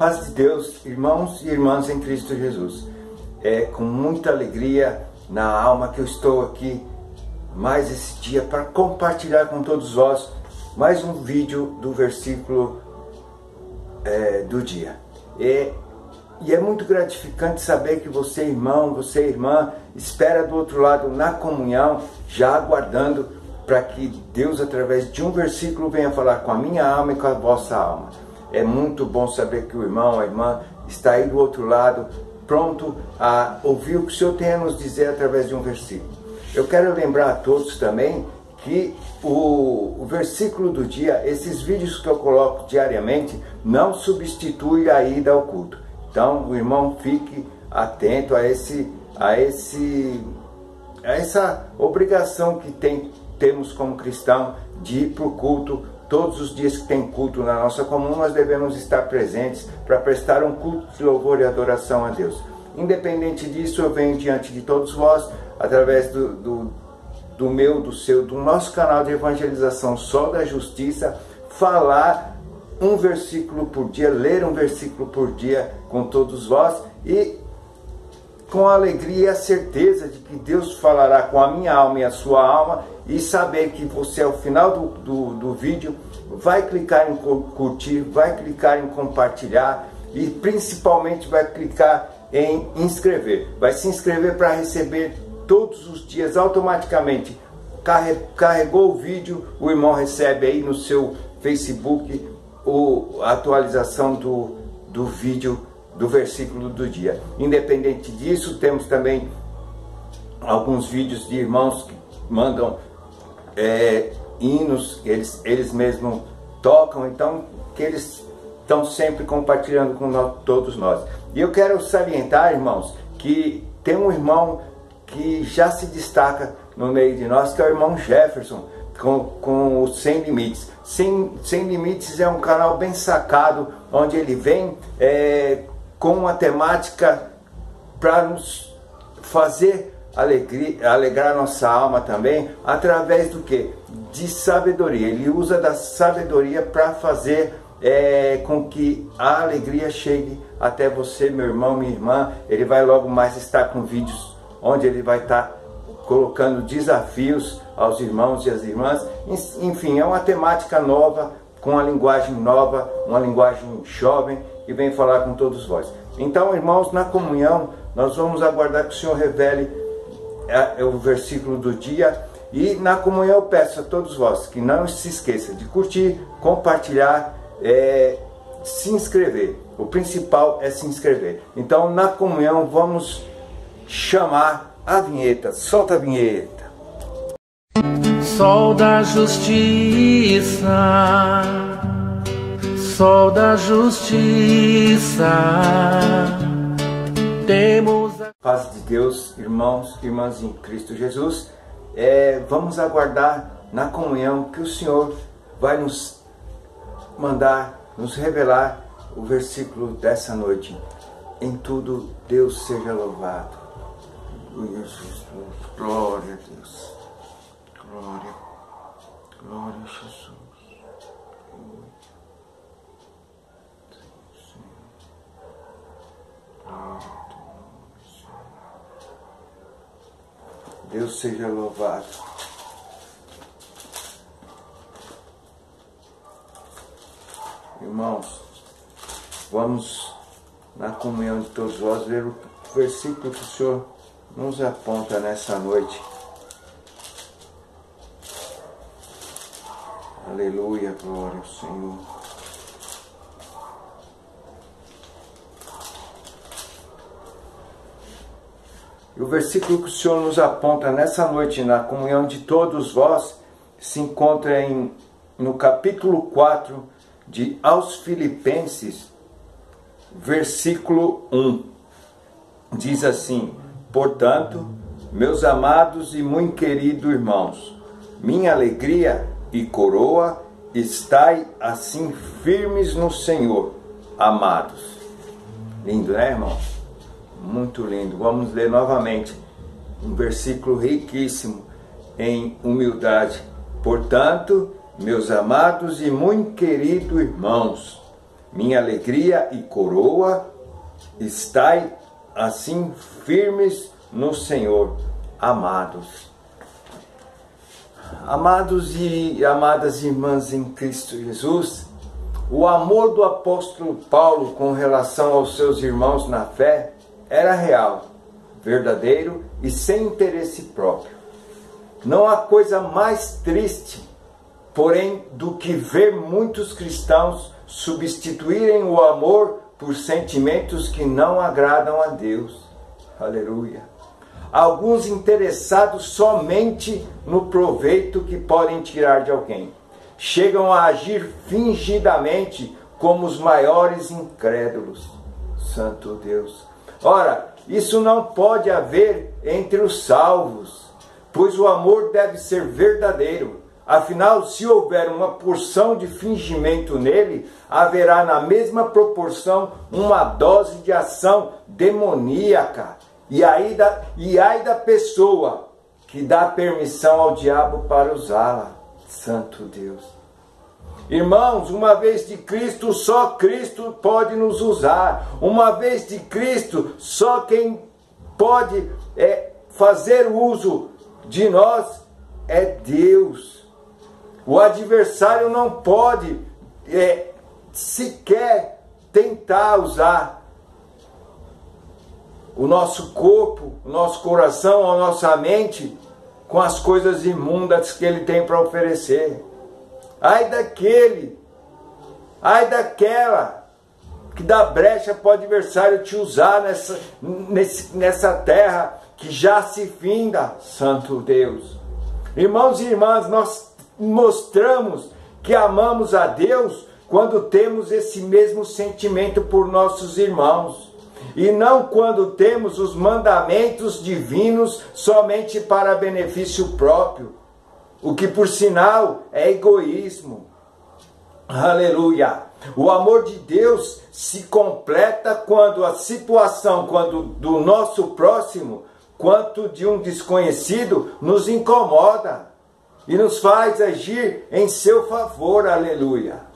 Paz de Deus, irmãos e irmãs em Cristo Jesus. É com muita alegria na alma que eu estou aqui mais esse dia para compartilhar com todos vós mais um vídeo do versículo do dia. E é muito gratificante saber que você, irmão, você, irmã, espera do outro lado na comunhão, já aguardando para que Deus, através de um versículo, venha falar com a minha alma e com a vossa alma. É muito bom saber que o irmão, a irmã, está aí do outro lado, pronto a ouvir o que o Senhor tem a nos dizer através de um versículo. Eu quero lembrar a todos também que o versículo do dia, esses vídeos que eu coloco diariamente, não substitui a ida ao culto. Então, o irmão fique atento a essa obrigação que temos como cristão de ir para o culto. Todos os dias que tem culto na nossa comum, nós devemos estar presentes para prestar um culto de louvor e adoração a Deus. Independente disso, eu venho diante de todos vós, através do nosso canal de evangelização Sol da Justiça, falar um versículo por dia, ler um versículo por dia com todos vós e com a alegria e a certeza de que Deus falará com a minha alma e a sua alma, e saber que você, ao final do vídeo, vai clicar em curtir, vai clicar em compartilhar e principalmente vai clicar em inscrever. Vai se inscrever para receber todos os dias automaticamente. Carregou o vídeo, o irmão recebe aí no seu Facebook a atualização do vídeo do versículo do dia. Independente disso, temos também alguns vídeos de irmãos que mandam hinos, eles mesmos tocam, então que eles estão sempre compartilhando com todos nós. E eu quero salientar, irmãos, que tem um irmão que já se destaca no meio de nós, que é o irmão Jefferson, com o Sem Limites. Sem Limites é um canal bem sacado, onde ele vem com uma temática para nos fazer alegrar nossa alma também, através do que? De sabedoria. Ele usa da sabedoria para fazer com que a alegria chegue até você, meu irmão, minha irmã. Ele vai logo mais estar com vídeos onde ele vai estar colocando desafios aos irmãos e às irmãs. Enfim, é uma temática nova, com uma linguagem nova, uma linguagem jovem, e vem falar com todos vós. Então, irmãos, na comunhão, nós vamos aguardar que o Senhor revele o versículo do dia, e na comunhão eu peço a todos vós que não se esqueçam de curtir, compartilhar, se inscrever. O principal é se inscrever. Então, na comunhão, vamos chamar a vinheta. Solta a vinheta. Sol da Justiça, Sol da Justiça, temos a paz de Deus, irmãos e irmãs em Cristo Jesus. Vamos aguardar na comunhão que o Senhor vai nos mandar, nos revelar o versículo dessa noite. Em tudo, Deus seja louvado. Glória a Deus. Glória. Glória a Jesus. Deus seja louvado. Irmãos, vamos na comunhão de todos vós ver o versículo que o Senhor nos aponta nessa noite. Aleluia, glória ao Senhor. E o versículo que o Senhor nos aponta nessa noite, na comunhão de todos vós, se encontra no capítulo 4 de aos Filipenses, versículo 1. Diz assim: portanto, meus amados e muito queridos irmãos, minha alegria e coroa, estai assim firmes no Senhor, amados. Lindo, né, irmãos? Muito lindo. Vamos ler novamente um versículo riquíssimo em humildade. Portanto, meus amados e muito queridos irmãos, minha alegria e coroa, estai assim firmes no Senhor, amados. Amados e amadas irmãs em Cristo Jesus, o amor do apóstolo Paulo com relação aos seus irmãos na fé era real, verdadeiro e sem interesse próprio. Não há coisa mais triste, porém, do que ver muitos cristãos substituírem o amor por sentimentos que não agradam a Deus. Aleluia. Alguns interessados somente no proveito que podem tirar de alguém. Chegam a agir fingidamente como os maiores incrédulos. Santo Deus. Ora, isso não pode haver entre os salvos, pois o amor deve ser verdadeiro. Afinal, se houver uma porção de fingimento nele, haverá na mesma proporção uma dose de ação demoníaca. E ai da pessoa que dá permissão ao diabo para usá-la. Santo Deus. Irmãos, uma vez de Cristo, só Cristo pode nos usar. Uma vez de Cristo, só quem pode fazer uso de nós é Deus. O adversário não pode sequer tentar usar o nosso corpo, o nosso coração, a nossa mente com as coisas imundas que ele tem para oferecer. Ai daquele, ai daquela que dá brecha para o adversário te usar nessa terra que já se finda. Santo Deus. Irmãos e irmãs, nós mostramos que amamos a Deus quando temos esse mesmo sentimento por nossos irmãos. E não quando temos os mandamentos divinos somente para benefício próprio, o que por sinal é egoísmo. Aleluia! O amor de Deus se completa quando a situação, quando do nosso próximo, quanto de um desconhecido, nos incomoda e nos faz agir em seu favor. Aleluia!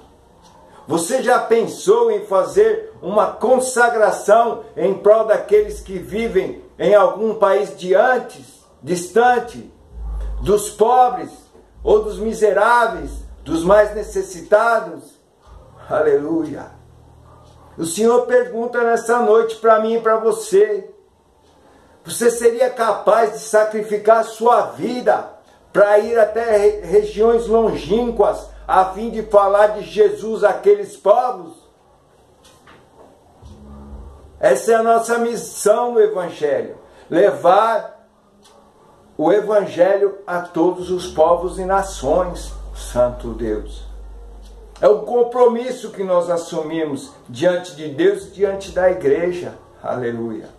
Você já pensou em fazer uma consagração em prol daqueles que vivem em algum país distante, dos pobres ou dos miseráveis, dos mais necessitados? Aleluia! O Senhor pergunta nessa noite para mim e para você: você seria capaz de sacrificar sua vida para ir até regiões longínquas a fim de falar de Jesus àqueles povos? Essa é a nossa missão no Evangelho. Levar o Evangelho a todos os povos e nações. Santo Deus. É o compromisso que nós assumimos diante de Deus e diante da igreja. Aleluia.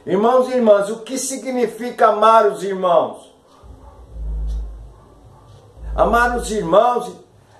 Irmãos e irmãs, o que significa amar os irmãos? Amar os irmãos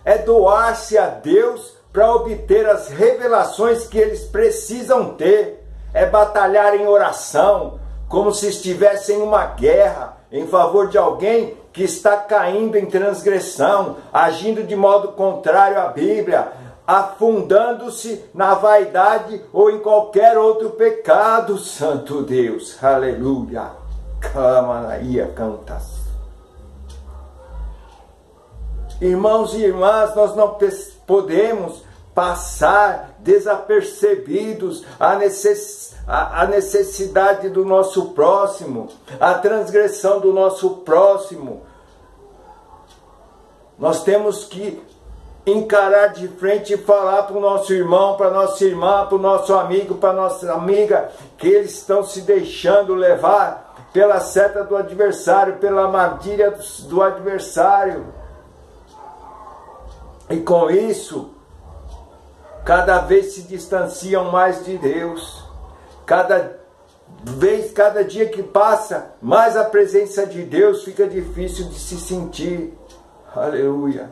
é doar-se a Deus para obter as revelações que eles precisam ter. É batalhar em oração, como se estivessem em uma guerra, em favor de alguém que está caindo em transgressão, agindo de modo contrário à Bíblia, afundando-se na vaidade ou em qualquer outro pecado. Santo Deus, aleluia. Camanaia cantas. Irmãos e irmãs, nós não podemos passar desapercebidos a necessidade do nosso próximo, a transgressão do nosso próximo. Nós temos que encarar de frente e falar para o nosso irmão, para a nossa irmã, para o nosso amigo, para a nossa amiga, que eles estão se deixando levar pela seta do adversário, pela armadilha do adversário. E com isso, cada vez se distanciam mais de Deus. Cada dia que passa, mais a presença de Deus fica difícil de se sentir. Aleluia.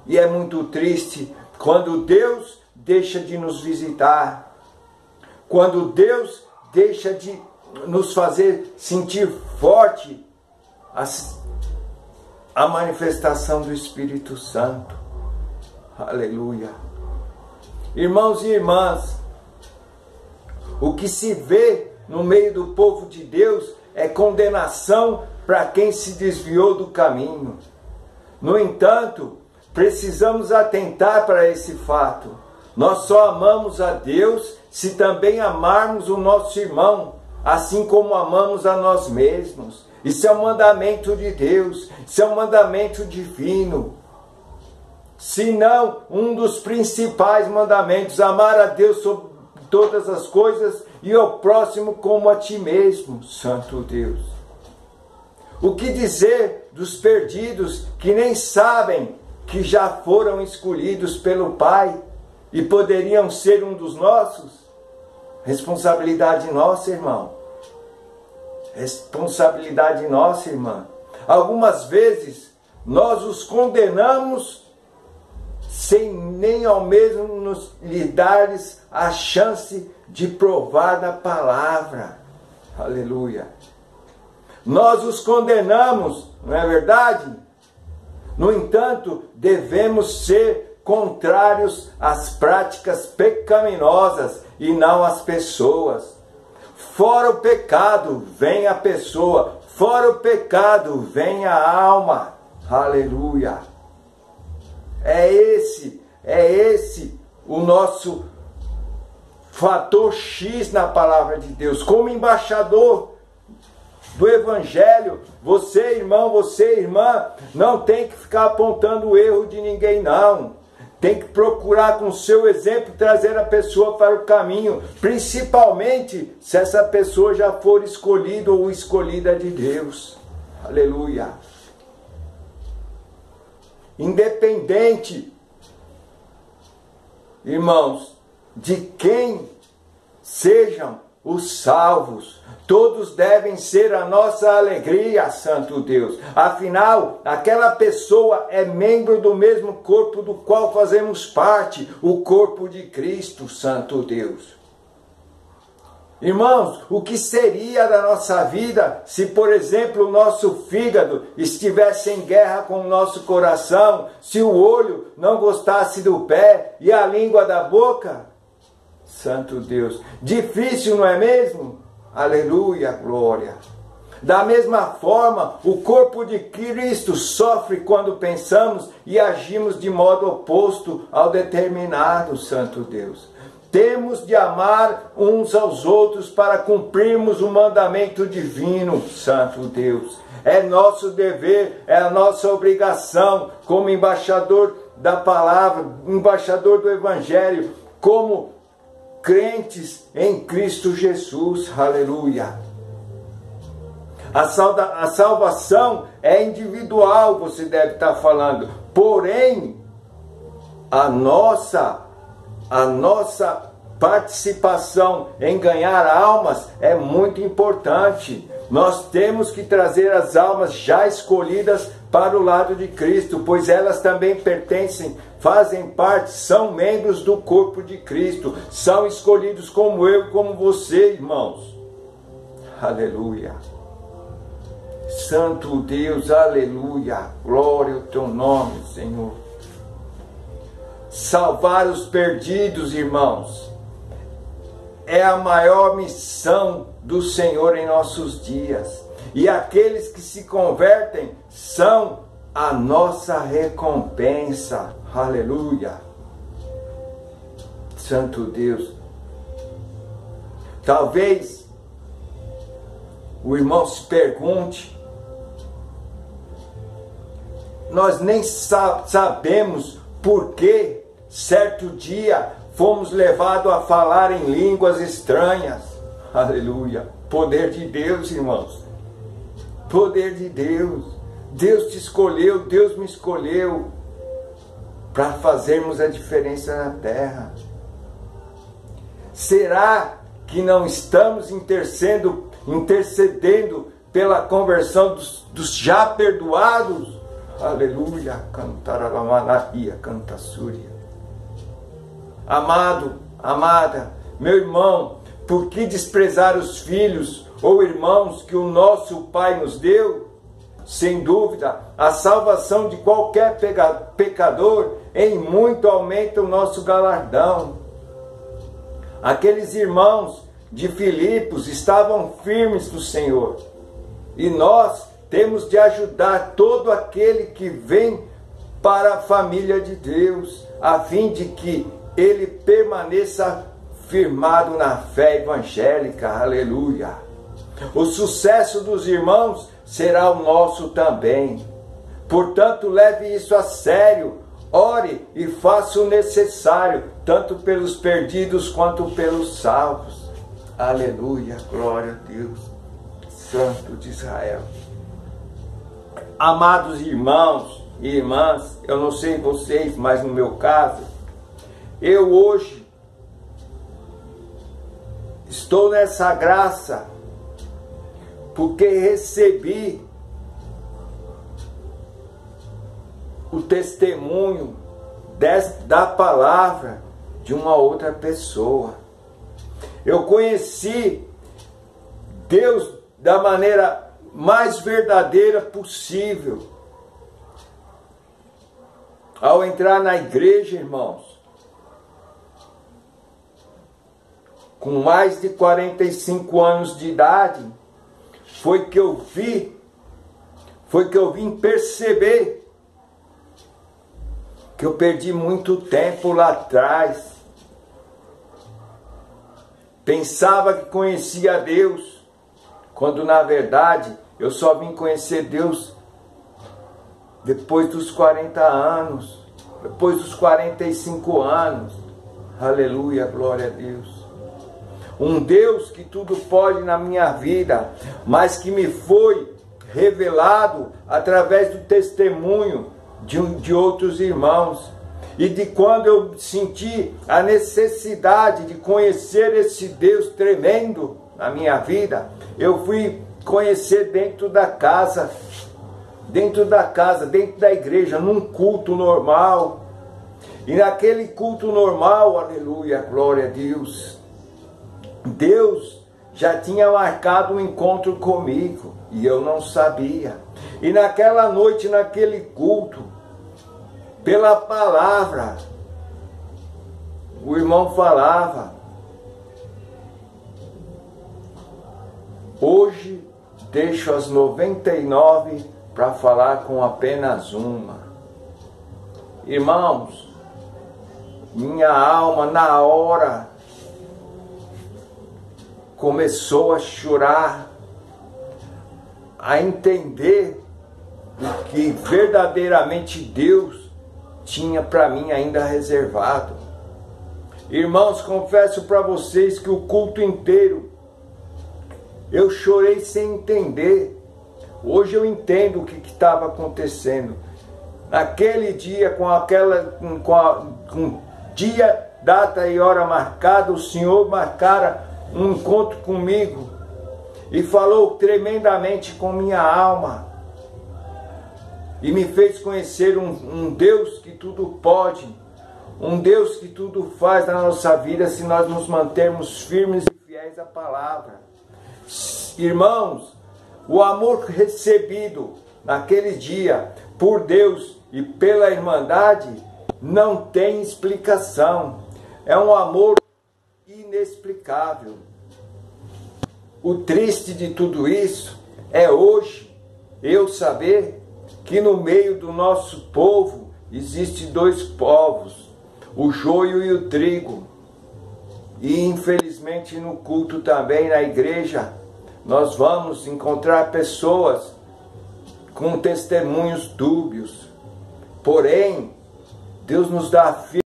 E é muito triste quando Deus deixa de nos visitar. Quando Deus deixa de nos fazer sentir forte a manifestação do Espírito Santo. Aleluia. Irmãos e irmãs, o que se vê no meio do povo de Deus é condenação para quem se desviou do caminho. No entanto, precisamos atentar para esse fato. Nós só amamos a Deus se também amarmos o nosso irmão, assim como amamos a nós mesmos. Isso é um mandamento de Deus, isso é um mandamento divino. Se não, um dos principais mandamentos, amar a Deus sobre todas as coisas e ao próximo como a ti mesmo, Santo Deus. O que dizer dos perdidos que nem sabem que já foram escolhidos pelo Pai e poderiam ser um dos nossos? Responsabilidade nossa, irmão. Responsabilidade nossa, irmã. Algumas vezes nós os condenamos sem nem ao menos lhe dar-lhes a chance de provar da palavra. Aleluia. Nós os condenamos, não é verdade? No entanto, devemos ser contrários às práticas pecaminosas e não às pessoas. Fora o pecado, vem a pessoa. Fora o pecado, vem a alma. Aleluia. É esse o nosso fator X na palavra de Deus. Como embaixador do Evangelho, você, irmão, você, irmã, não tem que ficar apontando o erro de ninguém, não. Tem que procurar com o seu exemplo trazer a pessoa para o caminho, principalmente se essa pessoa já for escolhida ou escolhida de Deus. Aleluia. Independente, irmãos, de quem sejam os salvos, todos devem ser a nossa alegria, Santo Deus. Afinal, aquela pessoa é membro do mesmo corpo do qual fazemos parte, o corpo de Cristo, Santo Deus. Irmãos, o que seria da nossa vida se, por exemplo, o nosso fígado estivesse em guerra com o nosso coração, se o olho não gostasse do pé e a língua da boca? Santo Deus, difícil, não é mesmo? Aleluia, glória. Da mesma forma, o corpo de Cristo sofre quando pensamos e agimos de modo oposto ao determinado, Santo Deus. Temos de amar uns aos outros para cumprirmos o mandamento divino, Santo Deus. É nosso dever, é a nossa obrigação como embaixador da palavra, embaixador do Evangelho, como crentes em Cristo Jesus. Aleluia. A salvação é individual, você deve estar falando. Porém, a nossa participação em ganhar almas é muito importante. Nós temos que trazer as almas já escolhidas para o lado de Cristo, pois elas também pertencem, fazem parte, são membros do corpo de Cristo, são escolhidos como eu e como você, irmãos. Aleluia. Santo Deus, aleluia. Glória ao teu nome, Senhor. Salvar os perdidos, irmãos, é a maior missão do Senhor em nossos dias. E aqueles que se convertem são a nossa recompensa. Aleluia. Santo Deus. Talvez o irmão se pergunte, nós nem sabemos por que certo dia fomos levados a falar em línguas estranhas. Aleluia. Poder de Deus, irmãos. Poder de Deus. Deus te escolheu, Deus me escolheu para fazermos a diferença na terra. Será que não estamos intercedendo pela conversão dos já perdoados? Aleluia. Cantaralamanahia, cantassúria. Amado, amada, meu irmão, por que desprezar os filhos ou irmãos que o nosso Pai nos deu? Sem dúvida, a salvação de qualquer pecador em muito aumenta o nosso galardão. Aqueles irmãos de Filipos estavam firmes no Senhor. E nós temos de ajudar todo aquele que vem para a família de Deus, a fim de que ele permaneça firmado na fé evangélica. Aleluia! O sucesso dos irmãos será o nosso também. Portanto, leve isso a sério. Ore e faça o necessário, tanto pelos perdidos quanto pelos salvos. Aleluia, glória a Deus, Santo de Israel. Amados irmãos e irmãs, eu não sei vocês, mas no meu caso, eu hoje estou nessa graça porque recebi o testemunho da palavra de uma outra pessoa. Eu conheci Deus da maneira mais verdadeira possível ao entrar na igreja, irmãos. Com mais de 45 anos de idade, foi que eu vim perceber que eu perdi muito tempo lá atrás. Pensava que conhecia Deus, quando na verdade eu só vim conhecer Deus depois dos 40 anos, depois dos 45 anos. Aleluia, glória a Deus. Um Deus que tudo pode na minha vida, mas que me foi revelado através do testemunho de outros irmãos. E de quando eu senti a necessidade de conhecer esse Deus tremendo na minha vida, eu fui conhecer dentro da casa, dentro da igreja, num culto normal. E naquele culto normal, aleluia, glória a Deus, Deus já tinha marcado um encontro comigo e eu não sabia. E naquela noite, naquele culto, pela palavra, o irmão falava: hoje deixo as 99 para falar com apenas uma. Irmãos, minha alma na hora começou a chorar, a entender o que verdadeiramente Deus tinha para mim ainda reservado. Irmãos, confesso para vocês que o culto inteiro eu chorei sem entender. Hoje eu entendo o que estava acontecendo. Naquele dia, com dia, data e hora marcada, o Senhor marcara um encontro comigo e falou tremendamente com minha alma. E me fez conhecer um Deus que tudo pode, um Deus que tudo faz na nossa vida se nós nos mantermos firmes e fiéis à palavra. Irmãos, o amor recebido naquele dia por Deus e pela Irmandade não tem explicação. É um amor inexplicável. O triste de tudo isso é hoje eu saber que no meio do nosso povo existe dois povos, o joio e o trigo. E infelizmente no culto também, na igreja, nós vamos encontrar pessoas com testemunhos dúbios. Porém, Deus nos dá